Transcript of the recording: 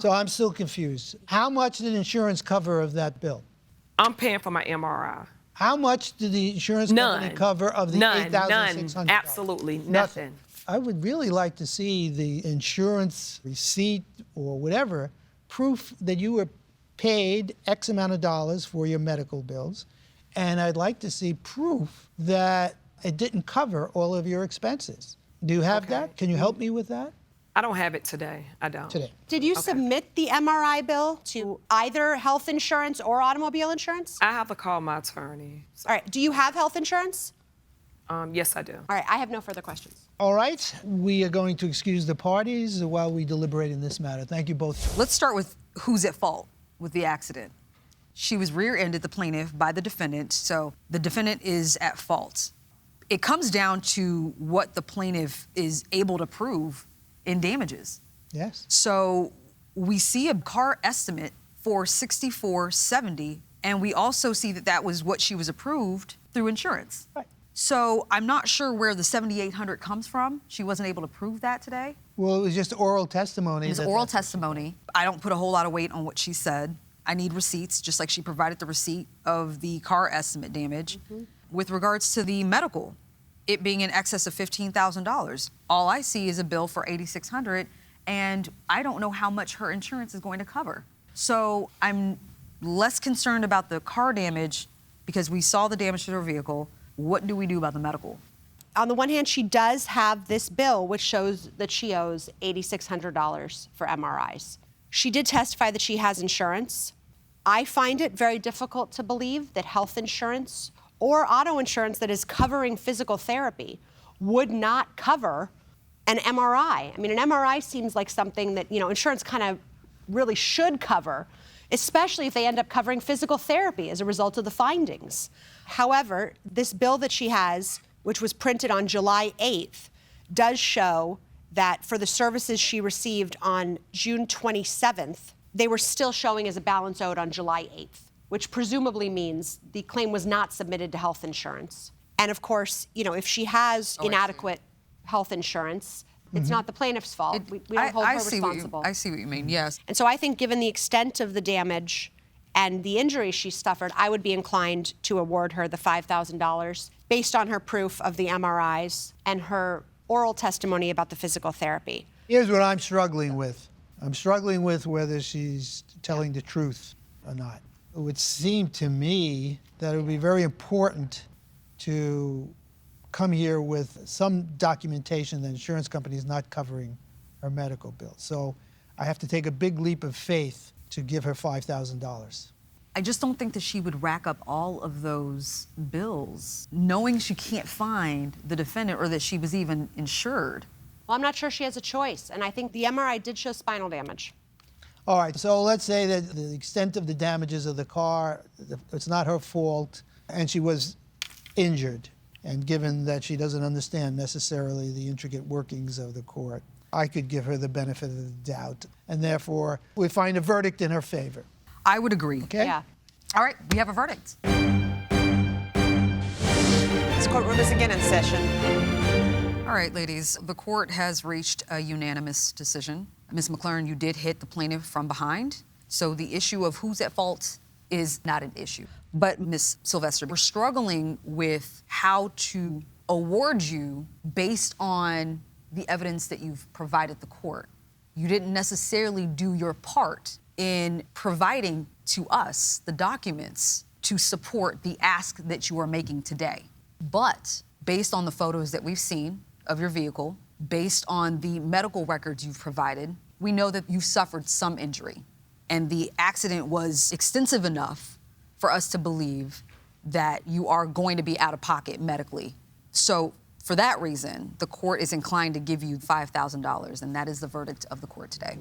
So I'm still confused. How much did insurance cover of that bill? I'm paying for my MRI. How much did the insurance company cover of the $8,600? None, absolutely nothing. I would really like to see the insurance receipt or whatever, proof that you were paid X amount of dollars for your medical bills. And I'd like to see proof that it didn't cover all of your expenses. Do you have that? Can you help me with that? I don't have it today. I don't. Today. Did you submit the MRI bill to either health insurance or automobile insurance? I have to call my attorney. All right. Do you have health insurance? Yes, I do. All right. I have no further questions. All right. We are going to excuse the parties while we deliberate in this matter. Thank you both. Let's start with who's at fault with the accident. She was rear-ended, the plaintiff, by the defendant, so the defendant is at fault. It comes down to what the plaintiff is able to prove in damages. Yes. So we see a car estimate for $6,470, and we also see that that was what she was approved through insurance. Right. So I'm not sure where the $7,800 comes from. She wasn't able to prove that today. Well, it was just oral testimony. It was oral testimony. I don't put a whole lot of weight on what she said. I need receipts, just like she provided the receipt of the car estimate damage. With regards to the medical, it being in excess of $15,000, all I see is a bill for $8,600, and I don't know how much her insurance is going to cover. So I'm less concerned about the car damage because we saw the damage to her vehicle. What do we do about the medical? On the one hand, she does have this bill, which shows that she owes $8,600 for MRIs. She did testify that she has insurance. I find it very difficult to believe that health insurance or auto insurance that is covering physical therapy would not cover an MRI. I mean, an MRI seems like something that, insurance kind of really should cover, especially if they end up covering physical therapy as a result of the findings. However, this bill that she has, which was printed on July 8th, does show that for the services she received on June 27th, they were still showing as a balance owed on July 8th, which presumably means the claim was not submitted to health insurance. And of course, if she has inadequate health insurance, it's not the plaintiff's fault. We don't hold her responsible. I see what you mean, yes. And so I think given the extent of the damage and the injuries she suffered, I would be inclined to award her the $5,000 based on her proof of the MRIs and her oral testimony about the physical therapy. Here's what I'm struggling with. I'm struggling with whether she's telling the truth or not. It would seem to me that it would be very important to come here with some documentation that insurance company is not covering her medical bill. So I have to take a big leap of faith to give her $5,000. I just don't think that she would rack up all of those bills knowing she can't find the defendant or that she was even insured. Well, I'm not sure she has a choice, and I think the MRI did show spinal damage. All right, so let's say that the extent of the damages of the car, it's not her fault, and she was injured. And given that she doesn't understand necessarily the intricate workings of the court, I could give her the benefit of the doubt, and therefore we find a verdict in her favor. I would agree. Okay? Yeah. All right, we have a verdict. This courtroom is again in session. All right, ladies, the court has reached a unanimous decision. Ms. McLaren, you did hit the plaintiff from behind, so the issue of who's at fault is not an issue. But, Ms. Sylvester, we're struggling with how to award you based on the evidence that you've provided the court. You didn't necessarily do your part in providing to us the documents to support the ask that you are making today. But based on the photos that we've seen of your vehicle, based on the medical records you've provided, we know that you suffered some injury. And the accident was extensive enough for us to believe that you are going to be out of pocket medically. So for that reason, the court is inclined to give you $5,000, and that is the verdict of the court today.